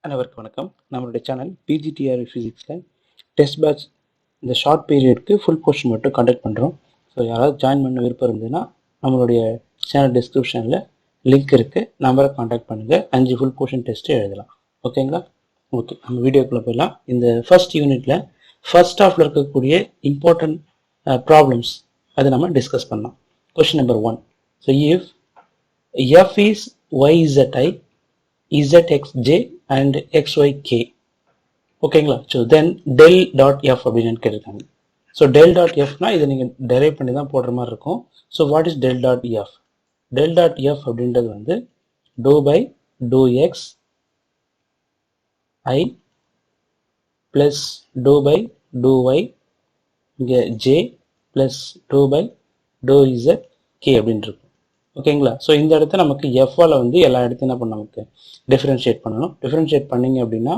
அனைவருக்கும் வணக்கம். நம்மளுடைய சேனல் பிஜிடிஆர் ஃபிசிக்ஸில் டெஸ்ட் பேட்ச் இந்த ஷார்ட் பீரியட்க்கு ஃபுல் போர்ஷன் மட்டும் கண்டக்ட் பண்ணுறோம். ஸோ யாராவது ஜாயின் பண்ண விருப்பம் இருந்ததுன்னா நம்மளுடைய சேனல் டிஸ்கிரிப்ஷனில் லிங்க் இருக்குது, நம்பரை காண்டாக்ட் பண்ணுங்கள். 5 ஃபுல் போர்ஷன் டெஸ்ட்டு எழுதலாம். ஓகேங்களா? ஓகே, நம்ம வீடியோக்குள்ளே போயிடலாம். இந்த ஃபர்ஸ்ட் யூனிட்டில் ஃபர்ஸ்ட் ஹாஃபில் இருக்கக்கூடிய இம்பார்ட்டன்ட் ப்ராப்ளம்ஸ் அதை நம்ம டிஸ்கஸ் பண்ணலாம். Question number 1. So if f is yzi zxj and xyk, ஓகேங்களா? So then del dot F அப்படின்னு கேட்டிருக்காங்க. ஸோ del டாட் எஃப்னா இதை நீங்கள் டெரைவ் பண்ணி தான் போடுற மாதிரி இருக்கும். So what is del dot F? del dot F அப்படின்றது வந்து del by to x i plus del by del y இங்கே j plus del by to z k அப்படின்னு இருக்கும். ஓகேங்களா? ஸோ இந்த இடத்த நமக்கு எஃப்ஆல வந்து எல்லா இடத்தையும் என்ன பண்ண நமக்கு டிஃப்ரென்ஷியேட் பண்ணணும். டிஃப்ரென்ஷியேட் பண்ணிங்க அப்படின்னா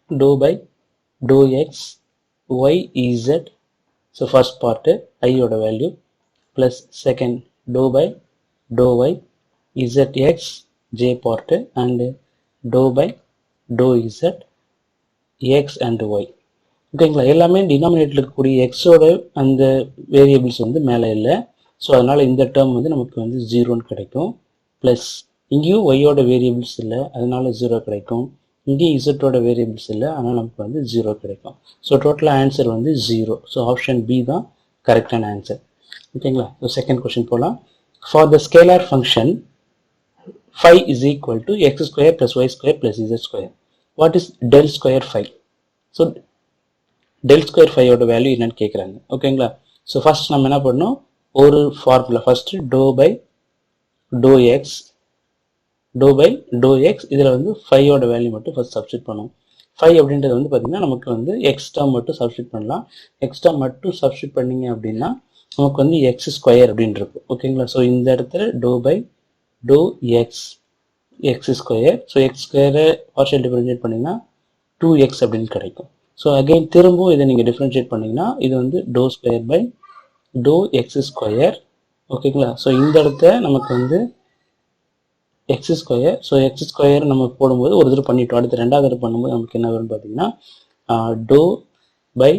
del by to x y z, so first part ஐயோட value plus second del by del y z x j part and del by to z x and y. ஓகேங்களா? எல்லாமே டினாமினேட்டில் இருக்கக்கூடிய எக்ஸோட அந்த வேரியபிள்ஸ் வந்து மேலே இல்லை. ஸோ அதனால் இந்த டேர்ம் வந்து நமக்கு வந்து 0ன்னு கிடைக்கும். ப்ளஸ் இங்கேயும் ஒய்யோட வேரியபிள்ஸ் இல்லை, அதனால 0 கிடைக்கும். இங்கேயும் இசட்டோட வேரியபிள்ஸ் இல்லை, அதனால் நமக்கு வந்து 0 கிடைக்கும். ஸோ டோட்டலாக ஆன்சர் வந்து 0. ஸோ ஆப்ஷன் பி தான் கரெக்டான ஆன்சர். ஓகேங்களா? ஸோ செகண்ட் கொஸ்டின் போகலாம். For the scalar function phi is equal to x square plus y square plus z square. What is del square phi? So del square phi ஓட value என்னன்னு கேட்குறாங்க. ஓகேங்களா? So first நம்ம என்ன பண்ணணும், ஒரு formula first doe by to x இதில் வந்து ஃபையோட வேல்யூ மட்டும் ஃபர்ஸ்ட் சப்ஸ்டியூட் பண்ணுவோம். ஃபை அப்படின்றது வந்து பார்த்தீங்கன்னா நமக்கு வந்து எக்ஸ் டேர்ம் மட்டும் சப்ஸ்டியூட் பண்ணலாம். எக்ஸ் டேர்ம் மட்டும் சப்ஸ்டியூட் பண்ணிங்க அப்படின்னா நமக்கு வந்து எக்ஸ் ஸ்கொயர் அப்படின்னு இருக்கும். ஓகேங்களா? ஸோ இந்த இடத்துல del by to x square, so x ஸ்கொயரை பார்ஷியல் டிஃபரன்ஷியேட் பண்ணிங்கன்னா 2x அப்படின்னு கிடைக்கும். ஸோ அகெயின் திரும்பவும் இதை நீங்கள் டிஃபரன்ஷியேட் பண்ணிங்கன்னா இது வந்து doe square by to x square. ஓகேங்களா? ஸோ இந்த இடத்த நமக்கு வந்து x square, so x square நம்ம போடும்போது ஒரு தடவை பண்ணிட்டோம், அடுத்து ரெண்டாவது தடவை பண்ணும்போது நமக்கு என்ன வரும்னு பார்த்தீங்கன்னா டோ பை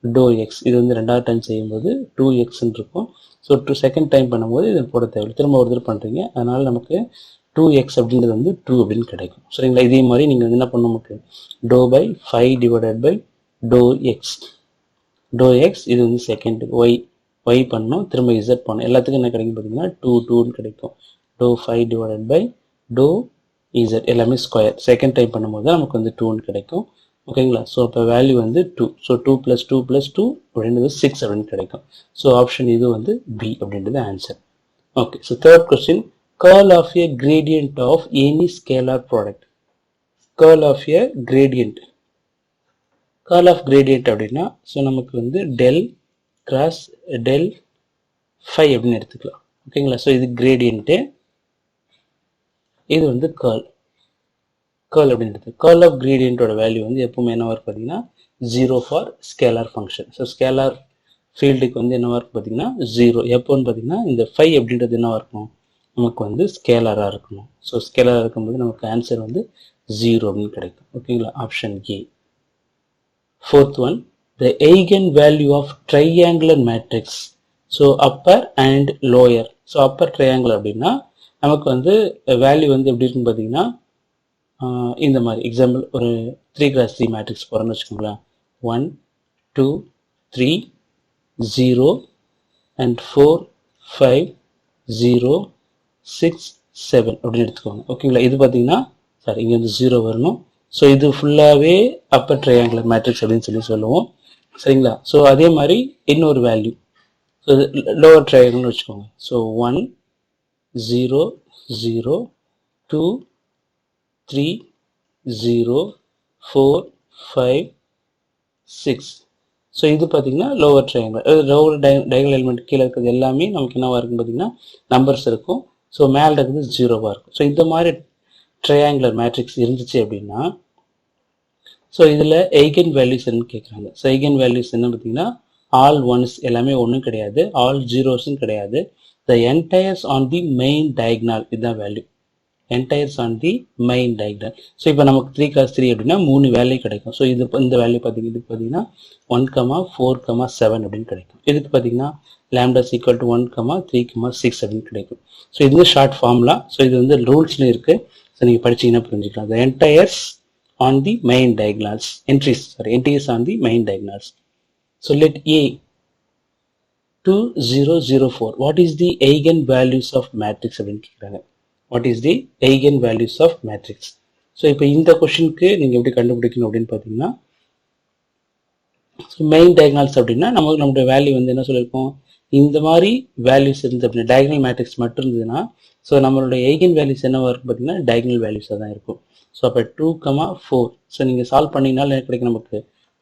டோ எக்ஸ், இது வந்து ரெண்டாவது டைம் செய்யும்போது 2xன்னு இருக்கும். ஸோ செகண்ட் டைம் பண்ணும்போது இது போட தேவையில்லை, திரும்ப ஒரு தடவை பண்ணுறீங்க, அதனால் நமக்கு 2x அப்படின்றது வந்து 2 அப்படின்னு கிடைக்கும். சரிங்களா? இதே மாதிரி நீங்கள் வந்து என்ன பண்ண நமக்கு doe by 5 divided by to x இது வந்து செகண்ட் ஒய் பண்ணணும், திரும்ப இசட் பண்ணணும், எல்லாத்துக்கும் என்ன கிடைக்கும் பார்த்தீங்கன்னா 2ன்னு கிடைக்கும். Doe 5 divided by to z எல்லாமே ஸ்கொயர், செகண்ட் டைம் பண்ணும்போது தான் நமக்கு வந்து 2ன்னு கிடைக்கும். ஓகேங்களா? ஸோ அப்போ வேல்யூ வந்து 2. ஸோ 2 + 2 + 2 அப்படின்றது 6 அப்படின்னு கிடைக்கும். ஸோ ஆப்ஷன் இது வந்து பி அப்படின்றது answer. Okay, so third question, curl of a gradient of any scalar product. curl of a gradient அப்படின்னா ஸோ நமக்கு வந்து டெல் கிராஸ் டெல் ஃபை அப்படின்னு எடுத்துக்கலாம். ஓகேங்களா? ஸோ இது கிரேடியன்ட்டு, இது வந்து curl அப்படின்றது. curl ஆஃப் கிரேடியன்ட்டோட வேல்யூ வந்து எப்பவுமே என்னவா இருக்கு பார்த்தீங்கன்னா 0 for scalar function. So scalar ஃபீல்டுக்கு வந்து என்னவா இருக்கு பார்த்தீங்கன்னா 0. எப்போன்னு பார்த்தீங்கன்னா இந்த ஃபை அப்படின்றது என்னவா இருக்கும், நமக்கு வந்து ஸ்கேலராக இருக்கணும். ஸோ ஸ்கேலராக இருக்கும்போது நமக்கு ஆன்சர் வந்து 0 அப்படின்னு கிடைக்கும். ஓகேங்களா? Option A. Fourth one, the eigen value of triangular matrix. So upper and lower. So upper triangular அப்படின்னா நமக்கு வந்து வேல்யூ வந்து எப்படி இருக்குன்னு பார்த்தீங்கன்னா இந்த மாதிரி எக்ஸாம்பிள் ஒரு 3x3 மேட்ரிக்ஸ் போகிறோன்னு வச்சுக்கோங்களேன். 1 2 3 0 and 4 5 0 6 7 அப்படின்னு எடுத்துக்கோங்க. ஓகேங்களா? இது பார்த்தீங்கன்னா சாரி இங்கே வந்து 0 வரணும். ஸோ இது ஃபுல்லாகவே அப்பர் ட்ரையாங்குலர் மேட்ரிக்ஸ் அப்படின்னு சொல்லுவோம். சரிங்களா? ஸோ அதே மாதிரி இன்னொரு வேல்யூ, ஸோ லோவர் ட்ரையாங்குலர்னு வச்சுக்கோங்க. ஸோ 1 0 0 2 3 0 4 5 6. ஸோ இது பார்த்தீங்கன்னா lower triangular. Lower diagonal element கீழே இருக்கிறது எல்லாமே நமக்கு என்னவாக இருக்குன்னு பார்த்தீங்கன்னா நம்பர்ஸ் இருக்கும். ஸோ மேலே இருக்கிறது 0வாக இருக்கும். ஸோ இந்த மாதிரி ட்ரையாங்குலர் மேட்ரிக்ஸ் இருந்துச்சு அப்படின்னா ஸோ இதில் எய்கன் வேல்யூஸ் என்ன கேட்குறாங்க. ஸோ எய்கன் வேல்யூஸ் என்ன பார்த்தீங்கன்னா ஆல் ஒன்ஸ் எல்லாமே ஒன்றும் கிடையாது, ஆல் ஜீரோஸும் கிடையாது, the entries on the main diagonal இதுதான் value. Entries on the main diagram. So இப்போ நமக்கு 3 cross 3 அப்படின்னா 3 வேல்யூ கிடைக்கும். ஸோ இது இந்த வேல்யூ பார்த்தீங்கன்னா இதுக்கு பார்த்தீங்கன்னா 1, 4, 7 அப்படின்னு கிடைக்கும். இதுக்கு பார்த்தீங்கன்னா lambda is equal to 1, 3, 6 அப்படின்னு கிடைக்கும். ஸோ இது வந்து ஷார்ட் ஃபார்முலா. ஸோ இது வந்து ரூல்ஸ்னு இருக்கு. ஸோ நீங்கள் படிச்சீங்கன்னா புரிஞ்சுக்கலாம். The entires on the main diagonals, entries on the main diagonals. So let A 2, 0, 0, 4. What is the eigenvalues of matrix அப்படின்னு கேட்குறாங்க. What is the eigenvalues of matrix? So இப்போ இந்த கொஷனுக்கு நீங்கள் எப்படி கண்டுபிடிக்கணும் அப்படின்னு பார்த்தீங்கன்னா மெயின் டயக்னல்ஸ் அப்படின்னா நம்மளுடைய வேல்யூ வந்து என்ன சொல்லியிருக்கோம், இந்த மாதிரி வேல்யூஸ் இருந்து அப்படின்னா டயக்னல் மேட்ரிக்ஸ் மட்டும் இருந்ததுன்னா ஸோ நம்மளுடைய எய்கன் வேல்யூஸ் என்னவா இருக்கும் பார்த்தீங்கன்னா டயக்னல் வேல்யூஸாக தான் இருக்கும். ஸோ அப்போ 2, 4. ஸோ நீங்கள் சால்வ் பண்ணிங்கனால என்ன கிடைக்கும், நமக்கு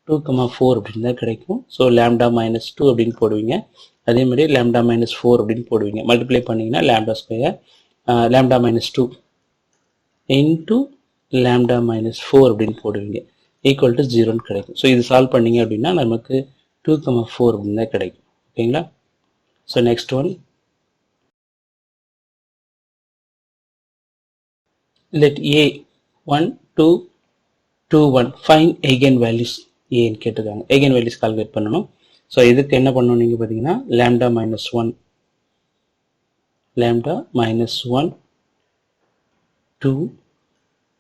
2, 4 அப்படின்னு தான் கிடைக்கும். ஸோ lambda -2 அப்படின்னு போடுவீங்க. அதே மாதிரி lambda -4 அப்படின்னு போடுவீங்க. மல்டிப்ளை பண்ணிங்கன்னா lambda square lambda -2 into lambda -4 அப்படின்னு போடுவீங்க. ஈக்குவல் டு 0ன்னு கிடைக்கும். ஸோ இது சால்வ் பண்ணீங்க அப்படின்னா நமக்கு 2, 4 அப்படின்னு தான் கிடைக்கும். ஓகேங்களா. So next one, let A 1, 2, 2, 1 find eigenvalues ஏன்னு கேட்டுருக்காங்க. eigenvalues கால்குலேட் பண்ணணும். ஸோ இதுக்கு என்ன பண்ணணும் நீங்கள் பார்த்தீங்கன்னா lambda -1 2,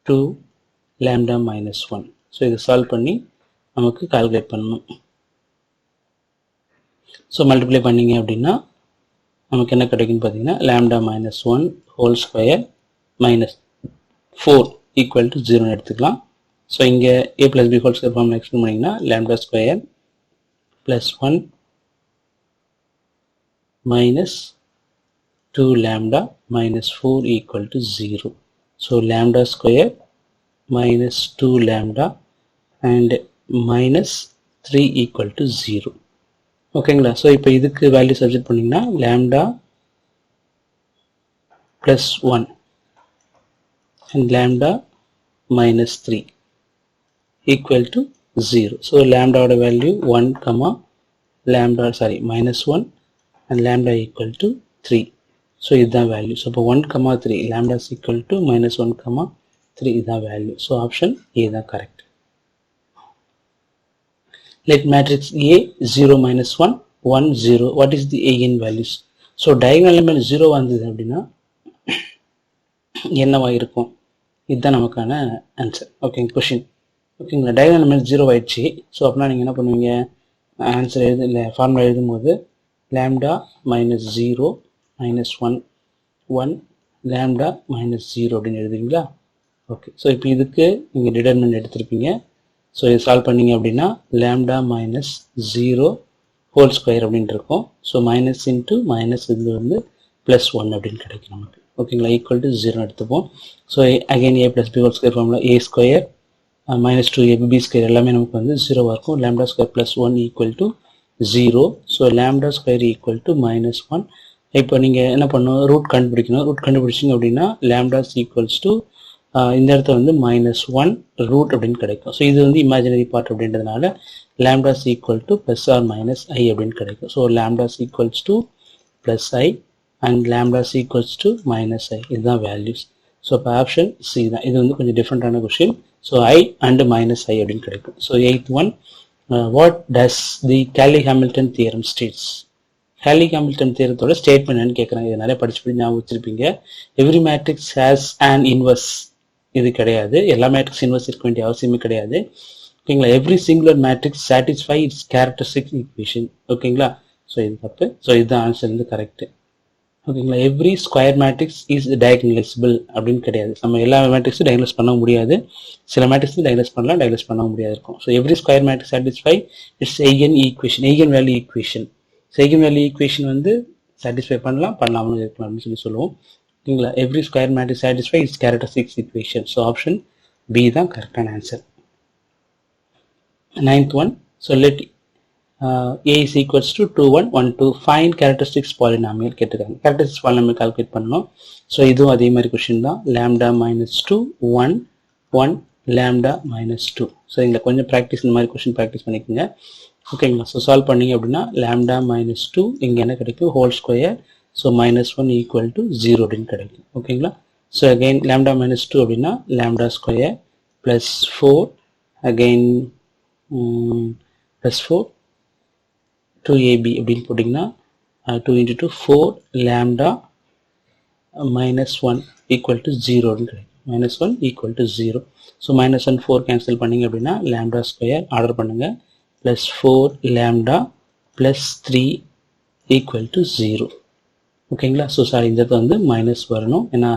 2 lambda -1. ஸோ இது சால்வ் பண்ணி நமக்கு கால்குலேட் பண்ணணும். ஸோ மல்டிப்ளை பண்ணிங்க அப்படின்னா நமக்கு என்ன கிடைக்குன்னு பார்த்தீங்கன்னா lambda -1 whole square -4 equal to 0ன்னு எடுத்துக்கலாம். ஸோ இங்கே a + b ஹோல் ஸ்கொயர் ஃபார்மில் எக்ஸ்பிளைன் பண்ணிங்கன்னா lambda square +1 -2 lambda -4 equal to 0. So lambda square -2 lambda and -3 equal to 0. ஓகேங்களா. ஸோ இப்போ இதுக்கு வேல்யூ சப்ஜெக்ட் பண்ணிங்கன்னா lambda +1 and lambda -3 equal to 0. So lambda oda value 1, -1 and lambda equal to 3. So this is the value. So 1, 3 lambda is equal to -1, 3 is the value. So option A is the correct. Let matrix A 0, -1, 1, 0. What is the eigenvalues? So diagonal element 0 வந்தது அப்படின்னா என்னவா இருக்கும், இதுதான் நமக்கான answer. ஓகேங்க question. ஓகேங்களா. Diagonal element 0 ஆயிடுச்சு. So அப்படின்னா நீங்கள் என்ன பண்ணுவீங்க, ஆன்சர் இல்லை ஃபார்முலா எழுதும்போது lambda -0 -1 1 lambda -0 அப்படின்னு எழுதுவீங்களா. ஓகே. ஸோ இப்போ இதுக்கு நீங்கள் டிடர்மினன்ட் எடுத்திருப்பீங்க. ஸோ இது சால்வ் பண்ணிங்க அப்படின்னா lambda -0 ஹோல் ஸ்கொயர் அப்படின்னு இருக்கும். ஸோ மைனஸ் இன்ட்டு மைனஸ் இது வந்து +1 அப்படின்னு கிடைக்கும் நமக்கு. ஓகேங்களா. ஈக்குவல் டு 0 எடுத்துப்போம். So again a + b whole square formula a square -2ab b square எல்லாமே நமக்கு வந்து 0வாக இருக்கும். lambda square +1 equal to 0. So lambda square equal to -1. இப்போ நீங்கள் என்ன பண்ணணும், ரூட் கண்டுபிடிக்கணும். ரூட் கண்டுபிடிச்சிங்க அப்படின்னா lambda ஈக்குவல்ஸ் டு இந்த இடத்துல வந்து -1 ரூட் அப்படின்னு கிடைக்கும். ஸோ இது வந்து இமேஜினரி பார்ட் அப்படின்றதுனால lambda equal to +or -i அப்படின்னு கிடைக்கும். So lambda equals to +i and lambda equals to -i. இதுதான் வேல்யூஸ். ஸோ இப்போ ஆப்ஷன் சி தான். இது வந்து கொஞ்சம் டிஃப்ரெண்டான question. So i and -i அப்படின்னு கிடைக்கும். So 8th one, what does the Cayley-Hamilton theorem states? Cayley-Hamilton theorத்தோட ஸ்டேட்மெண்ட் என்னன்னு கேட்குறாங்க. இது நிறைய படிச்சு ஞாபகம் வச்சிருப்பீங்க. Every matrix has an inverse. இது கிடையாது. எல்லா மேட்ரிக்ஸ் இன்வர்ஸ் இருக்க வேண்டிய அவசியமே கிடையாது. ஓகேங்களா. Every singular matrix satisfy it's characteristic equation. ஓகேங்களா. ஸோ இது தப்பு. ஸோ இதுதான் ஆன்சர் வந்து கரெக்ட். ஓகேங்களா. எவ்ரி ஸ்கொயர் மேட்ரிக்ஸ் இஸ் டயகனலைசபிள் அப்படின்னு கிடையாது. நம்ம எல்லா மேட்ரிக்ஸும் டயகனலைஸ் பண்ண முடியாது. சில மேட்ரிக்ஸ் டயகனலைஸ் பண்ணலாம், டயகனலைஸ் பண்ண முடியாது இருக்கும். So every square matrix satisfy its eigen equation, eigen value equation. Eigen value equation வந்து சாட்டிஸ்ஃபை பண்ணலாம்னு இருக்கலாம் அப்படின்னு சொல்லுவோம். ஓகேங்களா. Every square matrix satisfy its characteristics equation. So option B தான் கரெக்டான answer. 9th one, so let a is equals to 2, 1, 1, 2. Find characteristics polynomial கேட்டுக்காங்க. characteristics polynomial calculate பண்ணணும். So இதுவும் அதே மாதிரி கொஸ்டின் தான். lambda -2 1 1 lambda -2. ஸோ இதில் கொஞ்சம் ப்ராக்டிஸ், இந்த மாதிரி கொஸ்டின் ப்ராக்டிஸ் பண்ணிக்கோங்க. ஓகேங்களா. ஸோ சால்வ் பண்ணிங்க அப்படின்னா lambda -2 இங்கே என்ன கிடைக்கும், whole square. So -1 equal to 0 அப்படின்னு கிடைக்கும். ஓகேங்களா. ஸோ அகெயின் lambda minus 2 அப்படின்னா lambda square plus 4 again plus 4 2ab அப்படின்னு போட்டிங்கன்னா 2 into 2 4 lambda minus 1 equal to 0 minus 1 equal to 0. So minus 1 4 cancel பண்ணிங்க அப்படின்னா lambda square ஆர்டர் பண்ணுங்க plus 4 lambda plus 3 equal to 0. ஓகேங்களா? ஸோ சாரி இந்த இடத்துல வந்து மைனஸ் வரணும், ஏன்னா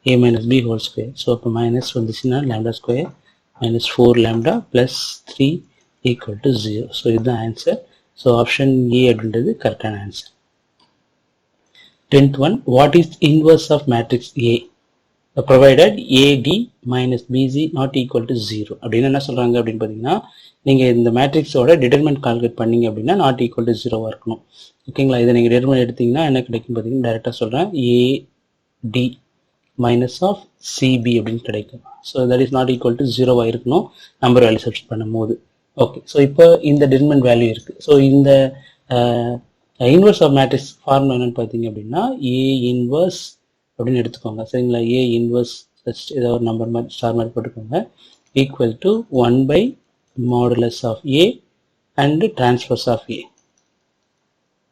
a minus b whole square. So அப்போ மைனஸ் வந்துச்சுன்னா lambda square minus 4 lambda plus 3 equal to 0. So இதுதான் ஆன்சர். ஸோ ஆப்ஷன் ஏ அப்படின்றது கரெக்டான answer. 10th one, what is inverse of matrix A provided AD minus BC not equal to 0? அப்படின்னு என்ன சொல்றாங்க அப்படின்னு பார்த்தீங்கன்னா, நீங்கள் இந்த மேட்ரிக்ஸோட டிட்டர்மெண்ட் கால்குலேட் பண்ணீங்க அப்படின்னா நாட் ஈக்குவல் டு 0 இருக்கணும். ஓகேங்களா? இதை நீங்கள் டிட்டர்மெண்ட் எடுத்தீங்கன்னா என்ன கிடைக்கும் பார்த்தீங்கன்னா, டேரெக்டாக சொல்கிறேன், AD மைனஸ் ஆஃப் சிபி அப்படின்னு கிடைக்கும். So that is not equal to 0 இருக்கணும் நம்பர் வேல்யூ சப்ஸ்டிட் பண்ணும் போது. ஓகே, ஸோ இப்போ இந்த டிட்டர்மெண்ட் வேல்யூ இருக்குது. ஸோ இந்த இன்வர்ஸ் ஆஃப் மேட்ரிக்ஸ் ஃபார்முலா என்னன்னு பார்த்தீங்க அப்படின்னா, ஏ இன்வர்ஸ் அப்படின்னு எடுத்துக்கோங்க. சரிங்களா? ஏ இன்வர்ஸ் ஏதாவது ஒரு நம்பர் மாதிரி ஸ்டார் மாதிரி போட்டுக்கோங்க, equal to 1 by modulus of A and transverse of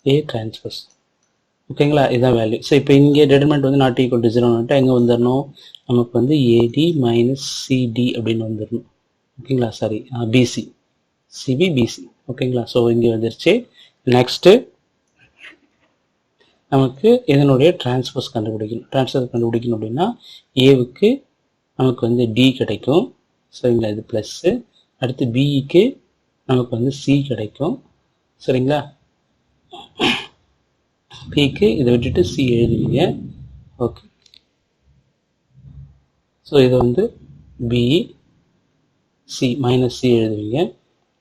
A transverse. ஓகேங்களா? இதுதான் வேல்யூ. ஸோ இப்போ இங்கே டிட்டர்மெண்ட் வந்து நாட் ஈக்குவல் டு 0 எங்கே வந்துடணும், நமக்கு வந்து ஏடி மைனஸ் சிடி அப்படின்னு வந்துடணும். ஓகேங்களா? Sorry, BC CB BC. ஓகேங்களா? ஸோ இங்கே வந்துருச்சு. நெக்ஸ்ட்டு நமக்கு இதனுடைய டிரான்ஸ்போஸ் கண்டுபிடிக்கணும். டிரான்ஸ்போஸ் கண்டுபிடிக்கணும் அப்படின்னா ஏவுக்கு நமக்கு வந்து டி கிடைக்கும். சரிங்களா? இது ப்ளஸ்ஸு. அடுத்து பிக்கு நமக்கு வந்து சி கிடைக்கும். சரிங்களா? பிக்கு இதை விட்டுட்டு சி எழுதுவீங்க. ஓகே, ஸோ இது வந்து பி சி மைனஸ் சி எழுதுவீங்க.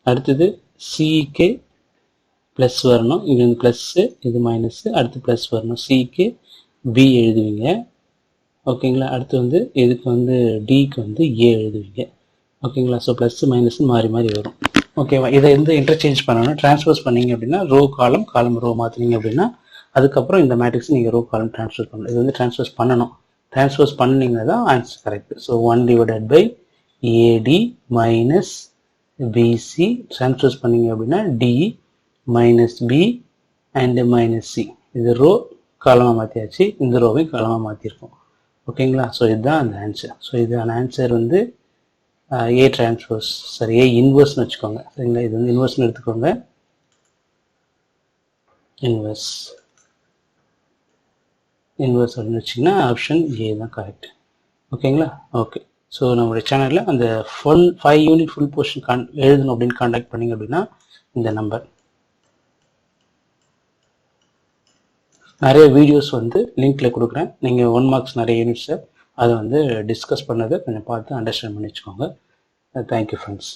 அடுத்தது சிக்கு ப்ளஸ் வரணும், இங்கே வந்து ப்ளஸ்ஸு, இது மைனஸ்ஸு, அடுத்து ப்ளஸ் வரணும். சிக்கு பி எழுதுவீங்க. ஓகேங்களா? அடுத்து வந்து இதுக்கு வந்து டிக்கு வந்து ஏ எழுதுவீங்க. ஓகேங்களா? ஸோ ப்ளஸ்ஸு மைனஸ் மாறி மாறி வரும். ஓகேவா? இதை வந்து இன்டர்சேஞ்ச் பண்ணணும். டிரான்ஸ்போஸ் பண்ணிங்க அப்படின்னா ரோ காலம், காலம் ரோ மாற்றினீங்க அப்படின்னா அதுக்கப்புறம் இந்த மேட்ரிக்ஸ் நீங்கள் ரோ காலம் டிரான்ஸ்போஸ் பண்ணணும். இது வந்து டிரான்ஸ்போஸ் பண்ணணும். டிரான்ஸ்போஸ் பண்ணிங்கன்னா தான் answer correct. So 1 divided by AD minus BC transpose பண்ணிங்க அப்படின்னா D minus B and minus C. இது ரோ காலமாக மாற்றியாச்சு, இந்த ரோவையும் காலமாக மாற்றிருக்கோம். ஓகேங்களா? ஸோ இதுதான் அந்த ஆன்சர். ஸோ இதுதான் ஆன்சர் வந்து ஏ டிரான்ஸ்போஸ், சரி ஏ இன்வர்ஸ்னு வச்சுக்கோங்க. சரிங்களா? இது வந்து இன்வர்ஸ்னு எடுத்துக்கோங்க. இன்வர்ஸ் அப்படின்னு வச்சிங்கன்னா ஆப்ஷன் ஏ தான் கரெக்ட். ஓகேங்களா? ஓகே, ஸோ நம்மளுடைய சேனலில் அந்த 5 யூனிட் ஃபுல் போர்ஷன் எழுதணும் அப்படின்னு கான்டாக்ட் பண்ணிங்க அப்படின்னா இந்த நம்பர். நிறைய வீடியோஸ் வந்து லிங்க்ல கொடுக்குறேன். நீங்கள் 1 மார்க்ஸ் நிறைய யூனிட்ஸை அதை வந்து டிஸ்கஸ் பண்ணதை கொஞ்சம் பார்த்து அண்டர்ஸ்டாண்ட் பண்ணி வச்சுக்கோங்க. Thank you friends.